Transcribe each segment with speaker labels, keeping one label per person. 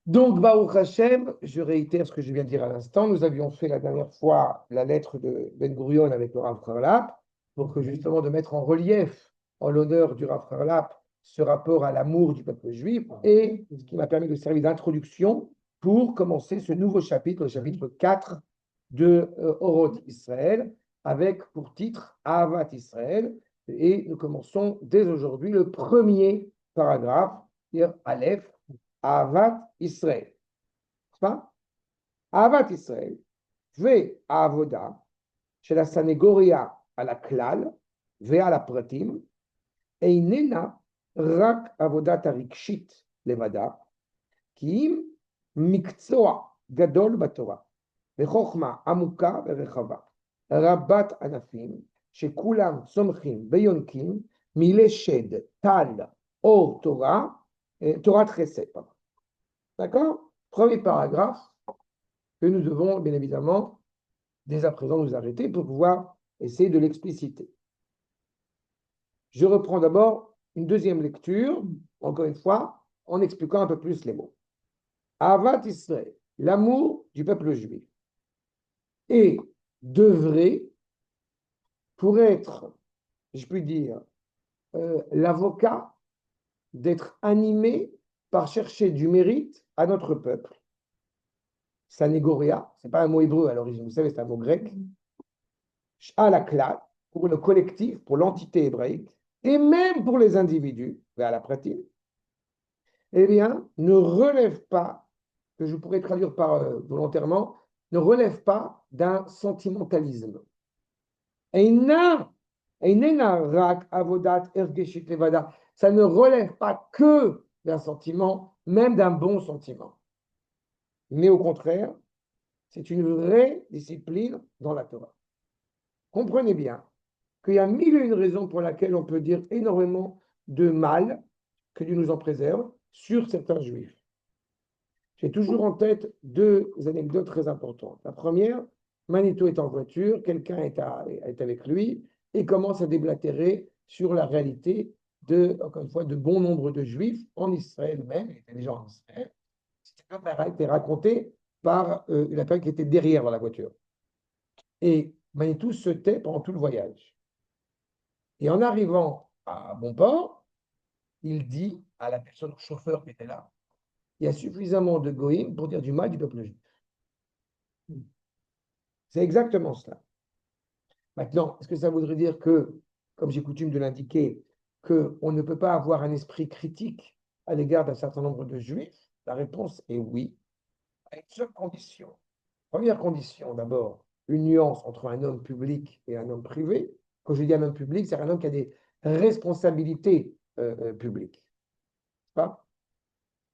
Speaker 1: Donc, Baruch Hashem, je réitère ce que je viens de dire à l'instant. Nous avions fait la dernière fois la lettre de Ben Gurion avec le Rav Harlap pour que justement de mettre en relief, en l'honneur du Rav Harlap, ce rapport à l'amour du peuple juif et ce qui m'a permis de servir d'introduction pour commencer ce nouveau chapitre, le chapitre 4 de Oroth Israël, avec pour titre Ahavat Israël. Et nous commençons dès aujourd'hui le premier paragraphe, c'est-à-dire Aleph, Ahavat Israël. n'est-ce pas? Ahavat Israël, והעבודה של הסנגוריה על הכלל ועל הפרטים איננה רק עבודת הרגשית לבדה, כי אם מקצוע גדול בתורה וחוכמה עמוקה ורחבה, רבת ענפים, שכולם צומחים ויונקים מלשד, טל, אור תורה, תורת חסד. D'accord? Premier paragraphe que nous devons, bien évidemment, dès à présent nous arrêter pour pouvoir essayer de l'expliciter. Je reprends d'abord une deuxième lecture, encore une fois, en expliquant un peu plus les mots. Ahavat Israël, l'amour du peuple juif, et devrait, pour être, je puis dire, l'avocat d'être animé par chercher du mérite à notre peuple. Sanégoria, ce n'est pas un mot hébreu à l'origine, vous savez, c'est un mot grec. À la classe, pour le collectif, pour l'entité hébraïque, et même pour les individus, à la pratique, eh bien, ne relève pas, que je pourrais traduire par volontairement, ne relève pas d'un sentimentalisme. Ça ne relève pas que d'un sentiment, même d'un bon sentiment. Mais au contraire, c'est une vraie discipline dans la Torah. Comprenez bien qu'il y a mille et une raisons pour lesquelles on peut dire énormément de mal, que Dieu nous en préserve, sur certains juifs. J'ai toujours en tête deux anecdotes très importantes. La première, Manito est en voiture, quelqu'un est avec lui et commence à déblatérer sur la réalité de, encore une fois, de bon nombre de juifs en Israël même, il y avait des gens en Israël. C'était a été raconté par la personne qui était derrière dans la voiture. Et Manitou se tait pendant tout le voyage. Et en arrivant à bon port, il dit à la personne, au chauffeur qui était là, il y a suffisamment de goïms pour dire du mal du peuple juif. C'est exactement cela. Maintenant, est-ce que ça voudrait dire que, comme j'ai coutume de l'indiquer, qu'on ne peut pas avoir un esprit critique à l'égard d'un certain nombre de juifs? La réponse est oui, à une seule condition. Première condition, d'abord, une nuance entre un homme public et un homme privé. Quand je dis un homme public, c'est un homme qui a des responsabilités publiques. Pas?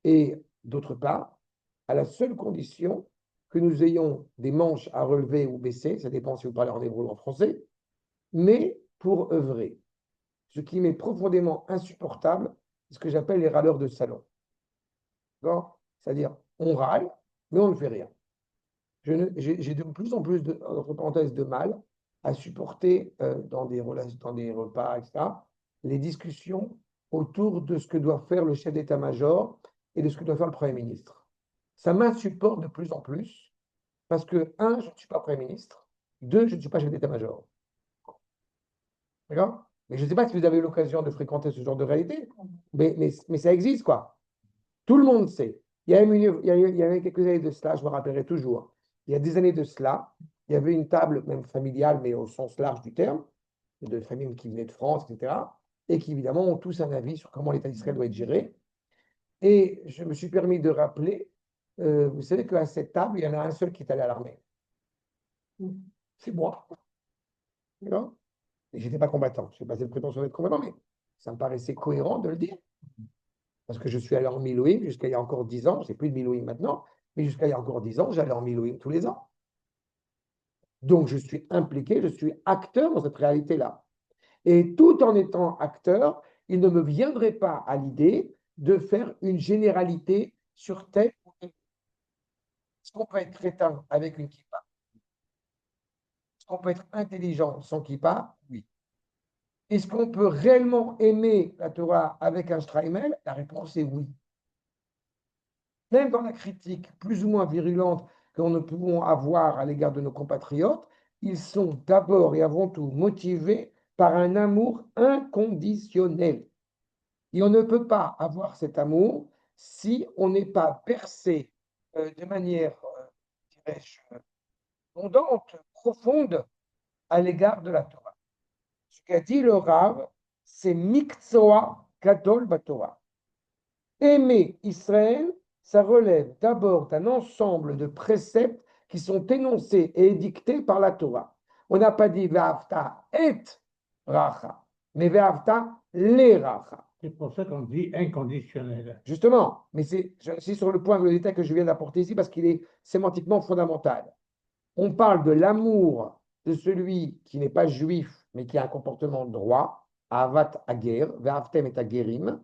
Speaker 1: Et d'autre part, à la seule condition que nous ayons des manches à relever ou baisser, ça dépend si vous parlez en hébreu ou en français, mais pour œuvrer. Ce qui m'est profondément insupportable, c'est ce que j'appelle les râleurs de salon. C'est-à-dire, on râle, mais on ne fait rien. J'ai de plus en plus, entre parenthèses, de mal à supporter dans des repas, etc., les discussions autour de ce que doit faire le chef d'état-major et de ce que doit faire le Premier ministre. Ça m'insupporte de plus en plus parce que, un, je ne suis pas Premier ministre, deux, je ne suis pas chef d'état-major. D'accord? Mais je ne sais pas si vous avez eu l'occasion de fréquenter ce genre de réalité, mais ça existe, quoi. Tout le monde sait. Il y avait quelques années de cela, je me rappellerai toujours. Il y a des années de cela, il y avait une table, même familiale, mais au sens large du terme, de familles qui venaient de France, etc., et qui, évidemment, ont tous un avis sur comment l'État d'Israël doit être géré. Et je me suis permis de rappeler, vous savez qu'à cette table, il y en a un seul qui est allé à l'armée. C'est moi. D'accord? Et je n'étais pas combattant. Je n'ai pas cette prétention d'être combattant, mais ça me paraissait cohérent de le dire. Parce que je suis allé en Milouim jusqu'à il y a encore 10 ans, c'est plus de Milouim maintenant, mais jusqu'à il y a encore 10 ans, j'allais en Milouim tous les ans. Donc je suis impliqué, je suis acteur dans cette réalité-là. Et tout en étant acteur, il ne me viendrait pas à l'idée de faire une généralité sur tel ou tel. Est-ce qu'on peut être crétin avec une kippa? Est-ce qu'on peut être intelligent sans kippa? Oui. Est-ce qu'on peut réellement aimer la Torah avec un Streimel? La réponse est oui. même dans la critique plus ou moins virulente que nous pouvons avoir à l'égard de nos compatriotes, ils sont d'abord et avant tout motivés par un amour inconditionnel. Et on ne peut pas avoir cet amour si on n'est pas percé de manière, dirais-je, abondante, profonde à l'égard de la Torah. Ce qu'a dit le Rav, c'est Mikzoa Gadol Batorah. Aimer Israël, ça relève d'abord d'un ensemble de préceptes qui sont énoncés et édictés par la Torah. On n'a pas dit Ve'afta et Racha, mais Ve'afta les Racha.
Speaker 2: C'est pour ça qu'on dit inconditionnel.
Speaker 1: Justement, mais j'insiste sur le point, le détail que je viens d'apporter ici parce qu'il est sémantiquement fondamental. On parle de l'amour de celui qui n'est pas juif, mais qui a un comportement droit, Avat Ager, Ve'aftem et Agerim.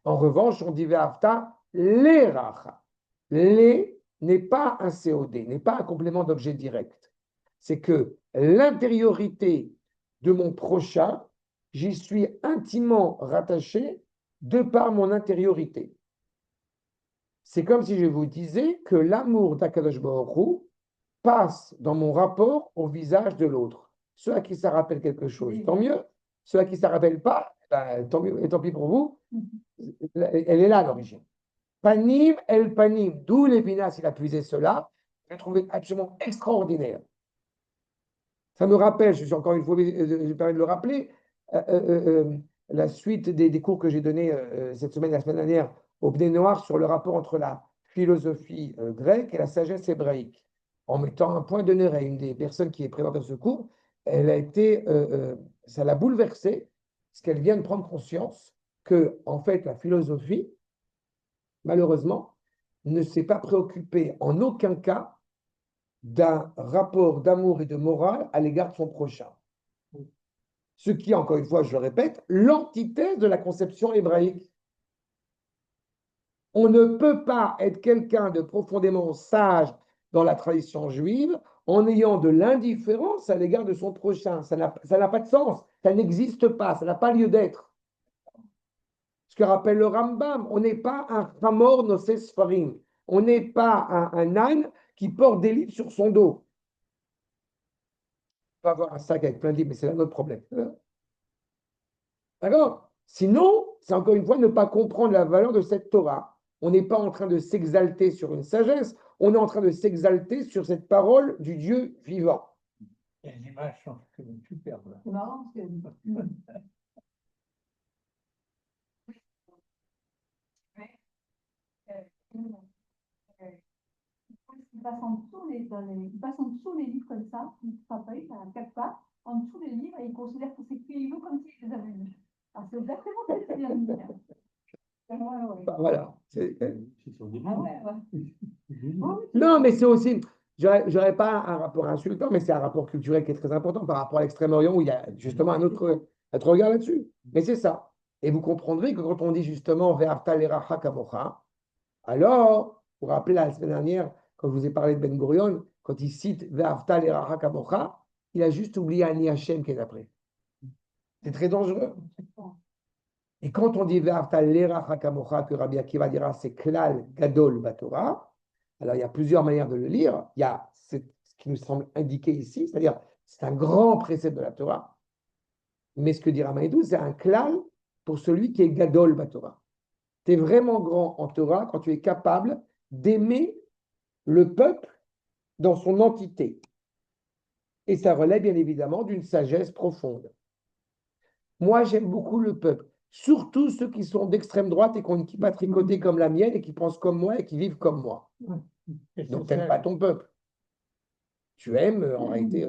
Speaker 1: En revanche, on dit Ve'afta les Racha. Les n'est pas un COD, n'est pas un complément d'objet direct. C'est que l'intériorité de mon prochain, j'y suis intimement rattaché de par mon intériorité. C'est comme si je vous disais que l'amour d'Akadosh Baruch Hu passe dans mon rapport au visage de l'autre. Ceux à qui ça rappelle quelque chose, tant mieux. Ceux à qui ça ne rappelle pas, ben, tant mieux, et tant pis pour vous. Elle est là l'origine. Panim el panim, d'où Lévinas il a puisé cela. J'ai trouvé absolument extraordinaire. Ça me rappelle, je suis encore une fois, je me permets de le rappeler, la suite des cours que j'ai donnés cette semaine, la semaine dernière, au Bnei Noir sur le rapport entre la philosophie grecque et la sagesse hébraïque. En mettant un point d'honneur à une des personnes qui est présente dans ce cours, elle a été, ça l'a bouleversée, parce qu'elle vient de prendre conscience que, en fait, la philosophie, malheureusement, ne s'est pas préoccupée en aucun cas d'un rapport d'amour et de morale à l'égard de son prochain. Ce qui, encore une fois, je le répète, l'antithèse de la conception hébraïque. On ne peut pas être quelqu'un de profondément sage dans la tradition juive en ayant de l'indifférence à l'égard de son prochain. Ça n'a pas de sens, ça n'existe pas, ça n'a pas lieu d'être. Ce que rappelle le Rambam, on n'est pas un Hamor Nosé Sfarim, on n'est pas un âne qui porte des livres sur son dos. On peut avoir un sac avec plein de livres, mais c'est un autre problème. D'accord? Sinon, c'est encore une fois ne pas comprendre la valeur de cette Torah. On n'est pas en train de s'exalter sur une sagesse, on est en train de s'exalter sur cette parole du Dieu vivant.
Speaker 2: Les images sont superbes.
Speaker 3: C'est marrant parce que il passe en dessous il passe en dessous les livres comme ça, il frappe, il a quatre pas, en dessous des livres et il considère que c'est cailloux comme s'il les avait lus. Alors c'est exactement ce que tu viens de dire.
Speaker 1: Voilà.
Speaker 2: C'est sur des
Speaker 3: Ah
Speaker 2: livres.
Speaker 3: ouais, ouais.
Speaker 1: Non, mais c'est aussi, j'aurais pas un rapport insultant, mais c'est un rapport culturel qui est très important par rapport à l'Extrême-Orient où il y a justement un autre regard là-dessus. Mais c'est ça. Et vous comprendrez que quand on dit justement Ve'afta l'eracha kamocha, alors, vous vous rappelez la semaine dernière, quand je vous ai parlé de Ben Gurion, quand il cite Ve'afta l'eracha kamocha, il a juste oublié Ani Hashem qui est après. C'est très dangereux. Et quand on dit Ve'afta l'eracha kamocha, que Rabbi Akiva dira c'est Klal Gadol Batorah, alors il y a plusieurs manières de le lire. Il y a ce qui nous semble indiqué ici, c'est-à-dire c'est un grand précepte de la Torah. Mais ce que dit Ramaïdou, c'est un Klal pour celui qui est Gadol Batorah. Tu es vraiment grand en Torah quand tu es capable d'aimer le peuple dans son entité. Et ça relève bien évidemment d'une sagesse profonde. Moi, j'aime beaucoup le peuple, surtout ceux qui sont d'extrême droite et qui ont une kippa tricotée comme la mienne et qui pensent comme moi et qui vivent comme moi. Donc, tu n'aimes pas ton peuple. Tu aimes, en réalité,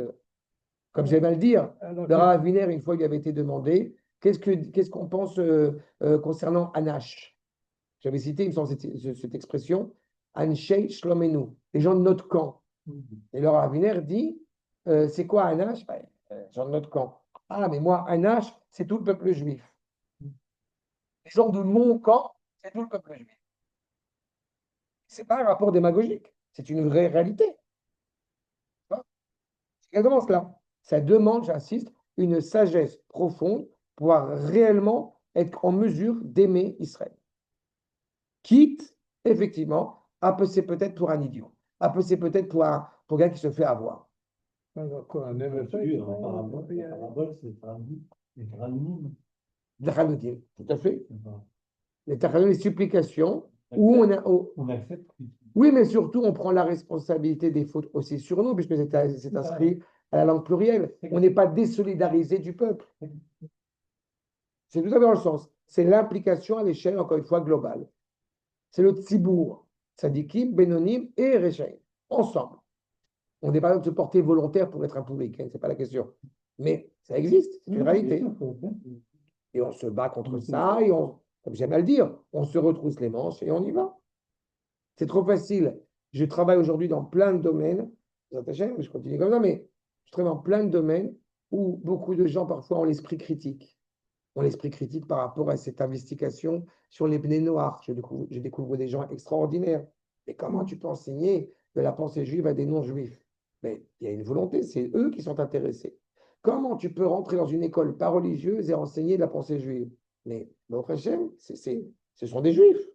Speaker 1: comme j'aime à le dire, le Rav Wiener, une fois, il avait été demandé qu'est-ce qu'on pense concernant Anash. J'avais cité, il me semble, cette expression, Anshei Shlomenu, les gens de notre camp. Et le Rav Wiener dit c'est quoi Anash? Les gens de notre camp. Ah, mais moi, Anash, c'est tout le peuple juif. Les gens de mon camp, c'est tout le peuple juif. Ce n'est pas un rapport démagogique, c'est une vraie réalité. C'est exactement cela. Ça demande, j'insiste, une sagesse profonde pour pouvoir réellement être en mesure d'aimer Israël. Quitte, effectivement, c'est peut-être pour un idiot. C'est peut-être pour quelqu'un qui se fait avoir.
Speaker 2: Quoi, on aime ça,
Speaker 4: Oui, en parabole, c'est traduit. Les traduits.
Speaker 1: Tachanotim, tout à fait.
Speaker 4: Enfin,
Speaker 1: Les tachanotim, les supplications, où on a.
Speaker 4: on accepte.
Speaker 1: Oui, mais surtout, on prend la responsabilité des fautes aussi sur nous, puisque c'est inscrit à la langue plurielle. On n'est pas désolidarisé du peuple. C'est tout à fait dans le sens. C'est l'implication à l'échelle, encore une fois, globale. C'est le tzibour, tzadikim, bénonim et rechaim, ensemble. On n'est pas là de se porter volontaire pour être un public, hein, ce n'est pas la question. Mais ça existe, c'est une réalité. Et on se bat contre ça, et comme j'aime à le dire, on se retrousse les manches et on y va. C'est trop facile. Je travaille aujourd'hui dans plein de domaines, je continue comme ça, mais je travaille dans plein de domaines où beaucoup de gens parfois ont l'esprit critique. Ont l'esprit critique par rapport à cette investigation sur les Bnei Noach. Je découvre des gens extraordinaires. Mais comment tu peux enseigner de la pensée juive à des non-juifs? Mais il y a une volonté, c'est eux qui sont intéressés. Comment tu peux rentrer dans une école pas religieuse et enseigner de la pensée juive? Mais, votre Hachem, ce sont des juifs.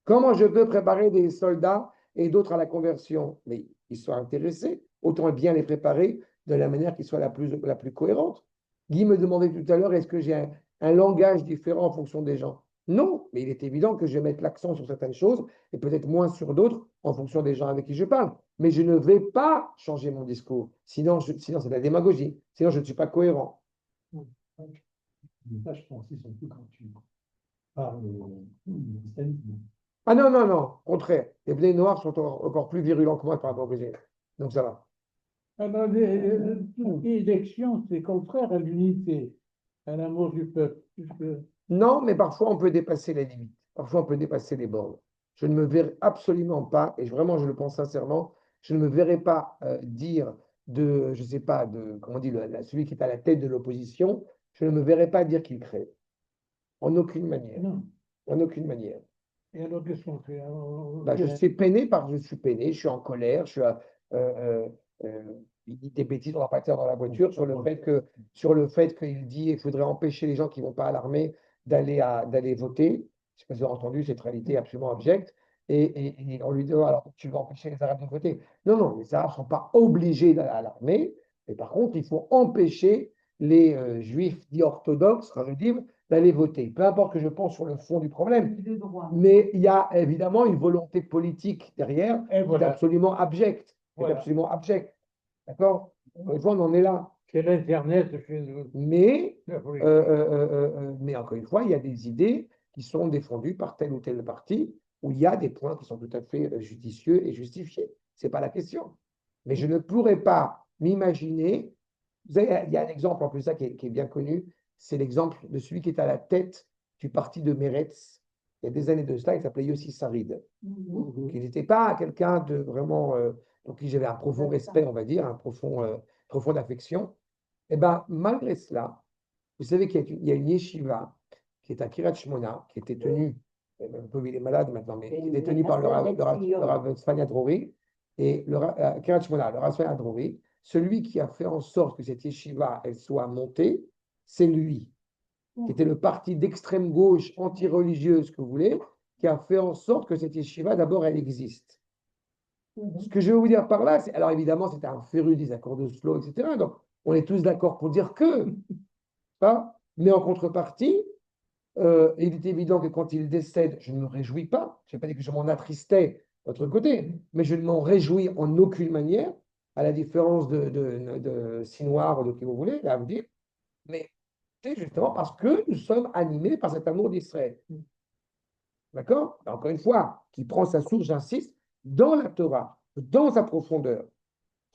Speaker 1: Comment je peux préparer des soldats et d'autres à la conversion? Mais ils sont intéressés. Autant bien les préparer de la manière qui soit la plus cohérente. Guy me demandait tout à l'heure, est-ce que j'ai un langage différent en fonction des gens? Non, mais il est évident que je vais mettre l'accent sur certaines choses et peut-être moins sur d'autres en fonction des gens avec qui je parle. Mais je ne vais pas changer mon discours. Sinon c'est de la démagogie. Sinon, je ne suis pas cohérent.
Speaker 4: Ça, je pense, surtout quand tu parles du christianisme.
Speaker 1: Ah non, non, non, au contraire. Les Bnei Noirs sont encore plus virulents que moi par rapport au Brésil. Donc ça va.
Speaker 2: Alors, tout ce qui est élection, c'est contraire à l'unité, à l'amour du peuple.
Speaker 1: Non, mais parfois on peut dépasser les limites. Parfois on peut dépasser les bornes. Je ne me verrai absolument pas, et vraiment je le pense sincèrement, je ne me verrai pas dire je ne sais pas, comment on dit, celui qui est à la tête de l'opposition, je ne me verrai pas dire qu'il crée. En aucune manière.
Speaker 2: Non.
Speaker 1: En aucune manière.
Speaker 2: Et alors, qu'est-ce qu'on fait?
Speaker 1: Je suis peiné je suis en colère, il dit des bêtises, on va pas dire dans la voiture, sur le fait qu'il dit qu'il faudrait empêcher les gens qui ne vont pas à l'armée d'aller voter. Je ne sais pas si vous avez entendu cette réalité absolument abjecte. Et on lui dit, oh, alors tu vas empêcher les Arabes de voter. Non, non, les Arabes ne sont pas obligés d'aller à l'armée, mais par contre, il faut empêcher les Juifs dits orthodoxes, d'aller voter. Peu importe que je pense sur le fond du problème, mais il y a évidemment une volonté politique derrière
Speaker 2: Et
Speaker 1: qui est
Speaker 2: voilà.
Speaker 1: absolument abjecte.
Speaker 2: Voilà.
Speaker 1: Absolument abjecte. D'accord? Une fois, on en est là.
Speaker 2: C'est l'Internet chez nous.
Speaker 1: Mais,
Speaker 2: La politique.
Speaker 1: mais encore une fois, il y a des idées qui sont défendues par tel ou tel parti où il y a des points qui sont tout à fait judicieux et justifiés. Ce n'est pas la question. Mais je ne pourrais pas m'imaginer. Vous savez, il y a un exemple en plus ça qui est bien connu, c'est l'exemple de celui qui est à la tête du parti de Meretz. Il y a des années de cela, il s'appelait Yossi Sarid. Qui n'était pas quelqu'un de vraiment, pour qui j'avais un profond respect, on va dire, un profonde affection. Et bien, malgré cela, vous savez qu'il y a une yeshiva qui est à Kiryat Shmona, qui était tenue, un peu il est malade maintenant, mais qui était tenue par le Rav Sfania Drori, et Kiryat Shmona, le Rav Sfania Drori, celui qui a fait en sorte que cette yeshiva elle soit montée, c'est lui, qui était le parti d'extrême gauche, anti-religieuse, que vous voulez, qui a fait en sorte que cette yeshiva, d'abord, elle existe. Ce que je vais vous dire par là, alors évidemment, c'était un féru des accords d'Oslo, etc. Donc, on est tous d'accord pour dire que, pas, mais en contrepartie, il est évident que quand il décède, je ne me réjouis pas. Je n'ai pas dit que je m'en attristais de l'autre côté, mais je ne m'en réjouis en aucune manière, à la différence de Sinoir ou de qui vous voulez, là, vous dire. Mais c'est justement parce que nous sommes animés par cet amour d'Israël. D'accord? Encore une fois, qui prend sa source, j'insiste, dans la Torah, dans sa profondeur.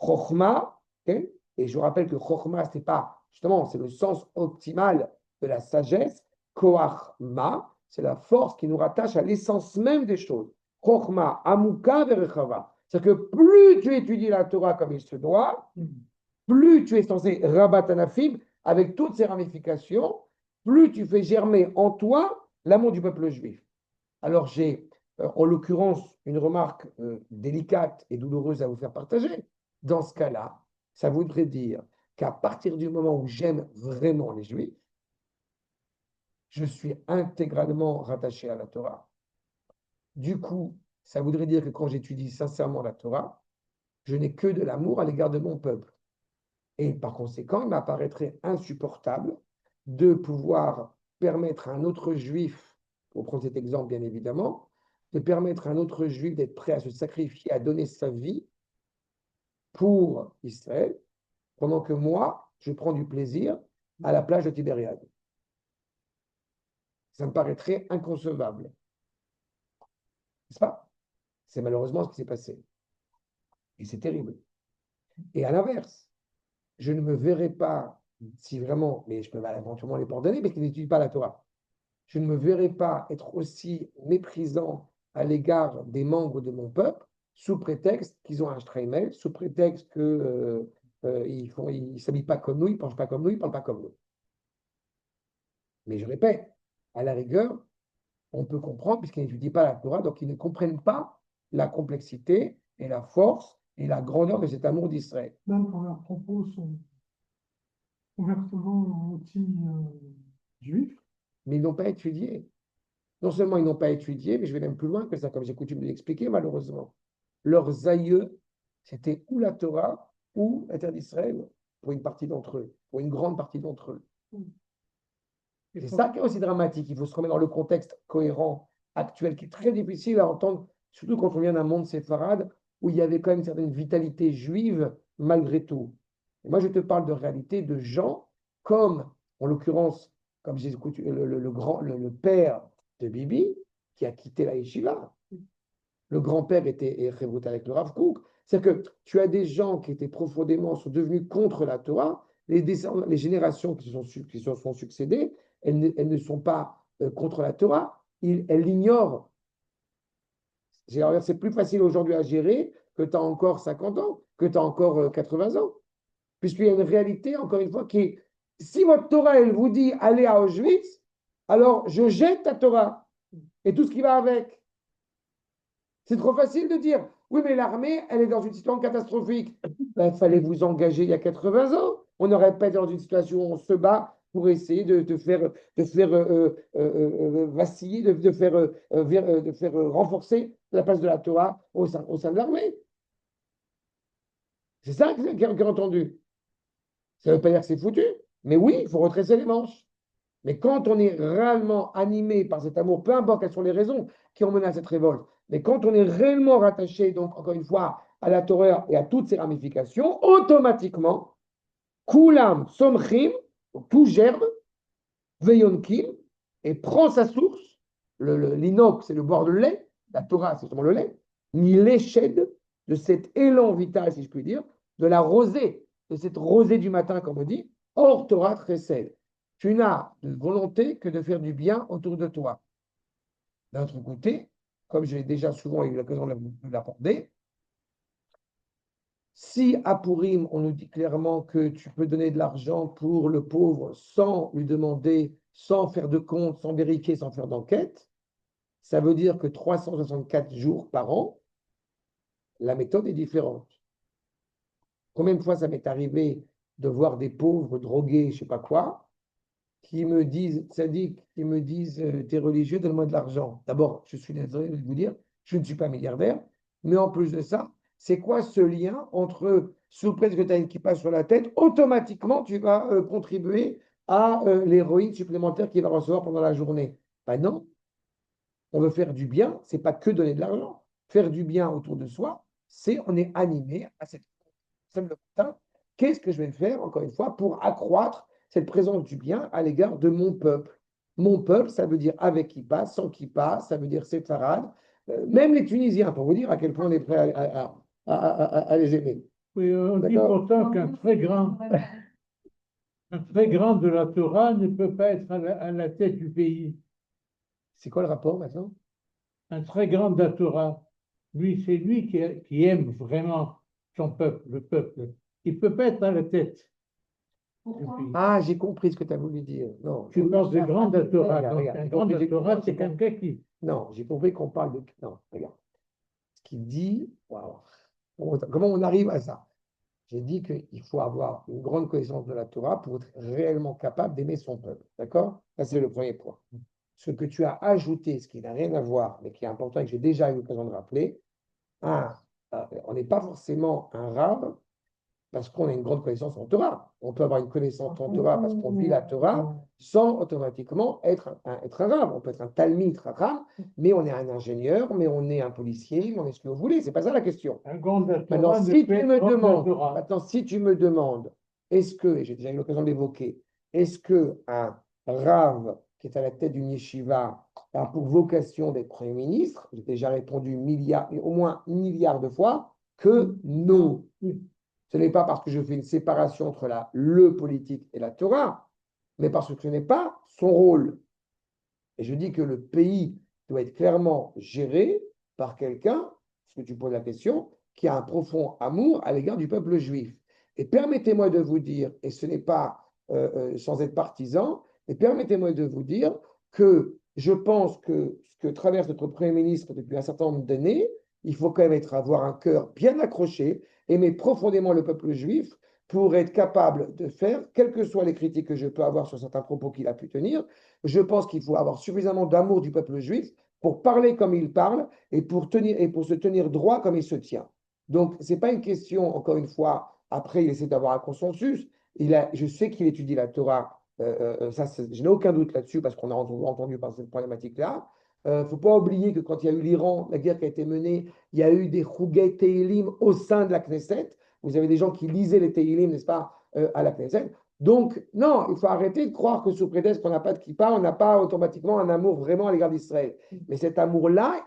Speaker 1: Chokhmah, okay? Et je vous rappelle que Chokhmah, ce n'est pas, justement, c'est le sens optimal de la sagesse. Koach ma, c'est la force qui nous rattache à l'essence même des choses. Chokhmah, amuka verechava. C'est-à-dire que plus tu étudies la Torah comme il se doit, plus tu es censé rabat anafim, avec toutes ses ramifications, plus tu fais germer en toi l'amour du peuple juif. Alors j'ai, en l'occurrence, une remarque délicate et douloureuse à vous faire partager. Dans ce cas-là, ça voudrait dire qu'à partir du moment où j'aime vraiment les Juifs, je suis intégralement rattaché à la Torah. Du coup, Ça voudrait dire que quand j'étudie sincèrement la Torah, je n'ai que de l'amour à l'égard de mon peuple. Et par conséquent, il m'apparaîtrait insupportable de pouvoir permettre à un autre juif, pour prendre cet exemple bien évidemment, de permettre à un autre juif d'être prêt à se sacrifier, à donner sa vie pour Israël, pendant que moi, je prends du plaisir à la plage de Tibériade. Ça me paraîtrait inconcevable. N'est-ce pas? C'est malheureusement ce qui s'est passé. Et c'est terrible. Et à l'inverse, je ne me verrai pas, si vraiment, mais je peux éventuellement les pardonner, mais qui n'étudient pas la Torah, je ne me verrai pas être aussi méprisant à l'égard des membres de mon peuple, sous prétexte qu'ils ont un Streimel, sous prétexte qu'ils ne s'habillent pas comme nous, ils ne pensent pas comme nous, ils ne parlent pas comme nous. Mais je répète, à la rigueur, on peut comprendre, puisqu'ils n'étudient pas la Torah, donc ils ne comprennent pas la complexité et la force et la grandeur de cet amour d'Israël.
Speaker 5: Même quand leurs propos sont ouvertement anti-juifs.
Speaker 1: Mais ils n'ont pas étudié. Non seulement ils n'ont pas étudié, mais je vais même plus loin que ça, comme j'ai coutume de l'expliquer, malheureusement. Leurs aïeux, c'était ou la Torah ou la terre d'Israël, pour une partie d'entre eux, pour une grande partie d'entre eux. C'est ça qui est aussi dramatique. Il faut se remettre dans le contexte cohérent actuel, qui est très difficile à entendre, surtout quand on vient d'un monde séfarade, où il y avait quand même une certaine vitalité juive, malgré tout. Et moi, je te parle de réalité de gens comme, en l'occurrence, comme j'ai écouté, le père de Bibi, qui a quitté la yeshiva. Le grand-père était révolté avec le Rav Kook. C'est-à-dire que tu as des gens qui étaient profondément, sont devenus contre la Torah. Les générations qui se sont succédées, elles ne sont pas contre la Torah, elles l'ignorent. C'est plus facile aujourd'hui à gérer que tu as encore 50 ans, que tu as encore 80 ans. Puisqu'il y a une réalité, encore une fois, qui est, si votre Torah, elle vous dit allez à Auschwitz, alors je jette ta Torah et tout ce qui va avec. C'est trop facile de dire, oui, mais l'armée, elle est dans une situation catastrophique. Ben, il fallait vous engager il y a 80 ans. On n'aurait pas été dans une situation où on se bat pour essayer de faire vaciller, de faire renforcer la place de la Torah au sein de l'armée. C'est ça que j'ai entendu. Ça ne veut pas dire que c'est foutu, mais oui, il faut retresser les manches. Mais quand on est réellement animé par cet amour, peu importe quelles sont les raisons qui ont mené à cette révolte, mais quand on est réellement rattaché, donc encore une fois, à la Torah et à toutes ses ramifications, automatiquement, Kulam Somchim, tout germe, Veyonkim, et prend sa source, l'inox, c'est le boire de lait, la Torah, c'est justement le lait, ni l'échelle de cet élan vital, si je puis dire, de la rosée, de cette rosée du matin, comme on dit, hors Torah Chesed. Tu n'as de volonté que de faire du bien autour de toi. D'un autre côté, comme j'ai déjà souvent eu l'occasion de l'aborder, si à Purim, on nous dit clairement que tu peux donner de l'argent pour le pauvre sans lui demander, sans faire de compte, sans vérifier, sans faire d'enquête, ça veut dire que 364 jours par an, la méthode est différente. Combien de fois ça m'est arrivé de voir des pauvres drogués, je ne sais pas quoi, qui me disent, sadiques, qui me disent, t'es religieux, donne-moi de l'argent. D'abord, je suis désolé de vous dire, je ne suis pas milliardaire, mais en plus de ça, c'est quoi ce lien entre, sous prétexte que tu as une kippa sur la tête, automatiquement, tu vas contribuer à l'héroïne supplémentaire qu'il va recevoir pendant la journée? Ben non, on veut faire du bien, c'est pas que donner de l'argent. Faire du bien autour de soi, c'est on est animé à cette simple matin. Qu'est-ce que je vais faire, encore une fois, pour accroître cette présence du bien à l'égard de mon peuple? Mon peuple, ça veut dire avec qui passe, sans qui passe, ça veut dire séfarade, même les Tunisiens, pour vous dire à quel point on est prêt à les aimer.
Speaker 2: Oui, on dit
Speaker 1: D'accord.
Speaker 2: pourtant qu'un très grand de la Torah ne peut pas être à la tête du pays.
Speaker 1: C'est quoi le rapport maintenant?
Speaker 2: Un très grand de la Torah, lui, c'est lui qui aime vraiment son peuple, le peuple. Il ne peut pas être à la tête du
Speaker 3: Pourquoi?
Speaker 2: pays.
Speaker 1: Ah, j'ai compris ce que tu as voulu dire. Non,
Speaker 2: Tu parles de grand de la Torah.
Speaker 1: Regarde,
Speaker 2: Donc,
Speaker 1: regarde,
Speaker 2: un
Speaker 1: j'ai
Speaker 2: grand de
Speaker 1: compris,
Speaker 2: la Torah, c'est quelqu'un qui.
Speaker 1: Non, j'ai compris qu'on parle de. Non, regarde. Ce qu'il dit, waouh. Comment on arrive à ça? J'ai dit qu'il faut avoir une grande connaissance de la Torah pour être réellement capable d'aimer son peuple. D'accord? Ça, c'est le premier point. ce que tu as ajouté, ce qui n'a rien à voir, mais qui est important et que j'ai déjà eu l'occasion de rappeler, on n'est pas forcément un rave parce qu'on a une grande connaissance en Torah. On peut avoir une connaissance en Torah parce qu'on vit la Torah sans automatiquement être un rave. On peut être un talmid rave, mais on est un ingénieur, mais on est un policier, mais on est ce que vous voulez. C'est pas ça la question.
Speaker 2: Un grand de la
Speaker 1: Maintenant,
Speaker 2: Torah ne
Speaker 1: si
Speaker 2: peut
Speaker 1: tu
Speaker 2: être
Speaker 1: me
Speaker 2: grand de la
Speaker 1: demandes,
Speaker 2: Torah.
Speaker 1: maintenant, si tu me demandes, est-ce que, et j'ai déjà eu l'occasion d'évoquer, est-ce que un rave qui est à la tête d'une yeshiva a pour vocation d'être Premier ministre? J'ai déjà répondu au moins 1 milliard de fois que non. Ce n'est pas parce que je fais une séparation entre le politique et la Torah, mais parce que ce n'est pas son rôle. Et je dis que le pays doit être clairement géré par quelqu'un, parce que tu poses la question, qui a un profond amour à l'égard du peuple juif. Et permettez-moi de vous dire, et ce n'est pas sans être partisan, mais permettez-moi de vous dire que je pense que ce que traverse notre Premier ministre depuis un certain nombre d'années, il faut quand même avoir un cœur bien accroché, aimer profondément le peuple juif pour être capable de faire, quelles que soient les critiques que je peux avoir sur certains propos qu'il a pu tenir, je pense qu'il faut avoir suffisamment d'amour du peuple juif pour parler comme il parle et pour se tenir droit comme il se tient. Donc, ce n'est pas une question, encore une fois, après, il essaie d'avoir un consensus. Je sais qu'il étudie la Torah, je n'ai aucun doute là-dessus parce qu'on a entendu par cette problématique-là. Il ne faut pas oublier que quand il y a eu l'Iran, la guerre qui a été menée, il y a eu des Chugei Teilim au sein de la Knesset. Vous avez des gens qui lisaient les Teilim, n'est-ce pas, à la Knesset. Donc, non, il faut arrêter de croire que sous prétexte qu'on n'a pas de kippa, on n'a pas automatiquement un amour vraiment à l'égard d'Israël. Mais cet amour-là,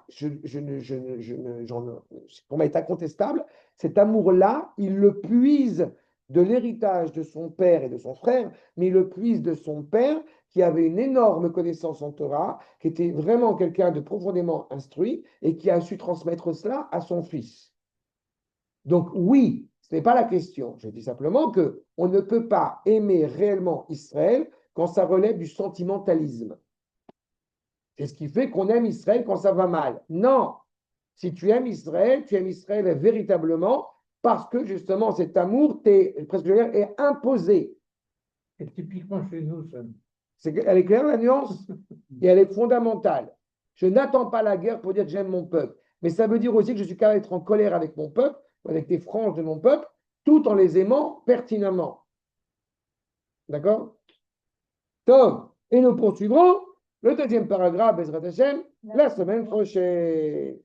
Speaker 1: pour moi, est incontestable. Cet amour-là, il le puise de l'héritage de son père et de son frère, mais il le puise de son père qui avait une énorme connaissance en Torah, qui était vraiment quelqu'un de profondément instruit et qui a su transmettre cela à son fils. Donc oui, ce n'est pas la question. Je dis simplement qu'on ne peut pas aimer réellement Israël quand ça relève du sentimentalisme. C'est ce qui fait qu'on aime Israël quand ça va mal. Non, si tu aimes Israël véritablement parce que justement cet amour est imposé.
Speaker 2: C'est typiquement chez nous, ça.
Speaker 1: Elle est claire la nuance et elle est fondamentale. Je n'attends pas la guerre pour dire que j'aime mon peuple, mais ça veut dire aussi que je suis capable d'être en colère avec mon peuple, avec les franges de mon peuple, tout en les aimant pertinemment. D'accord? Tom, et nous poursuivrons le deuxième paragraphe, Bezrat Hashem, la semaine prochaine.